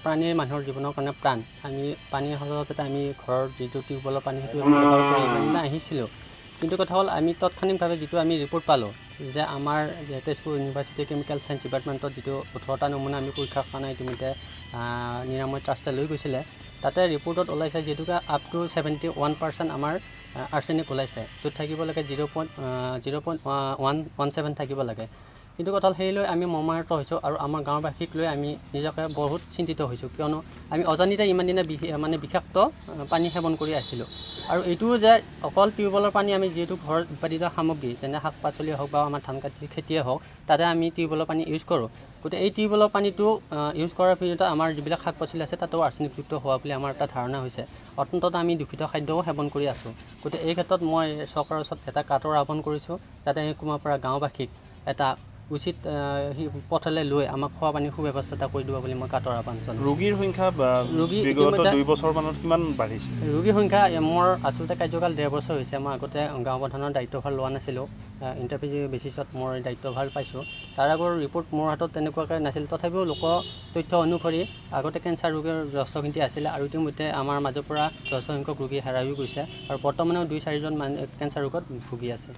প্ৰাণীৰ মানুহৰ জীৱনৰ কাৰণে প্ৰাণ আমি পানীৰ সহজতে আমি ঘৰৰ যিটো টিউবৱেলৰ পানী সেইটো আমি ব্যৱহাৰ কৰি ইমান আহিছিলোঁ কিন্তু কথা হ'ল আমি তৎক্ষণিকভাৱে যিটো আমি ৰিপৰ্ট পালোঁ যে আমাৰ তেজপুৰ ইউনিভাৰ্চিটি কেমিকেল ছায়েন্স ডিপাৰ্টমেণ্টত যিটো 18টা নমুনা আমি পৰীক্ষাৰ কাৰণে ইতিমধ্যে নিৰাময় ট্ৰাষ্টে লৈ গৈছিলে তাতে ৰিপৰ্টত ওলাইছে যিহেতুকে আপ টু 71% আমাৰ আৰ্ছেনিক ওলাইছে য'ত থাকিব লাগে 0.117 থাকিব লাগে কিন্তু কথা হ'ল সেইলৈ আমি মৰ্মাহত হৈছোঁ আৰু আমাৰ গাঁওবাসীক লৈ আমি নিজকে বহুত চিন্তিত হৈছোঁ কিয়নো আমি অজানিতে ইমান দিনে মানে বিষাক্ত পানী সেৱন কৰি আছিলোঁ আৰু এইটোও যে অকল টিউবৱেলৰ পানী আমি যিহেতু ঘৰত উৎপাদিত সামগ্ৰী যেনে শাক পাচলি হওক বা আমাৰ ধান খেতিয়ে হওক তাতে আমি টিউবৱেলৰ পানী ইউজ কৰোঁ গতিকে এই টিউবৱেলৰ পানীটো ইউজ কৰাৰ পিছত আমাৰ যিবিলাক শাক পাচলি আছে তাতেও আৰ্ছেনিকযুক্ত হোৱা বুলি আমাৰ এটা ধাৰণা হৈছে অন্ততঃ আমি দূষিত খাদ্যও সেৱন কৰি আছোঁ গতিকে এই ক্ষেত্ৰত মই চৰকাৰৰ ওচৰত এটা কাটৰ আহ্বান কৰিছোঁ যাতে কোনোবাৰ পৰা গাঁওবাসীক এটা উচিত পথলৈ লৈ আমাক খোৱা পানীৰ সুব্যৱস্থা কৰি দিব বুলি মই কাটৰ আহ্বান জনাইছোঁ ৰোগীৰ সংখ্যা বিগত 2 বছৰমানত কিমান বাঢ়িছে ৰোগীৰ সংখ্যা মোৰ আচলতে কাৰ্যকাল 1.5 বছৰ হৈছে মই আগতে গাঁও প্ৰধানৰ দায়িত্বভাৰ লোৱা নাছিলোঁ ইণ্টাৰভিউ বেচিছত মই দায়িত্বভাৰ পাইছোঁ তাৰ আগৰ ৰিপৰ্ট মোৰ হাতত তেনেকুৱাকৈ নাছিল তথাপিও লোক তথ্য অনুসৰি আগতে কেঞ্চাৰ ৰোগীৰ যথেষ্টখিনি আছিলে আৰু ইতিমধ্যে আমাৰ মাজৰ পৰা যথেষ্ট সংখ্যক ৰোগী হেৰাইও গৈছে আৰু বৰ্তমানেও 2-4জন কেঞ্চাৰ ৰোগত ভুগি আছে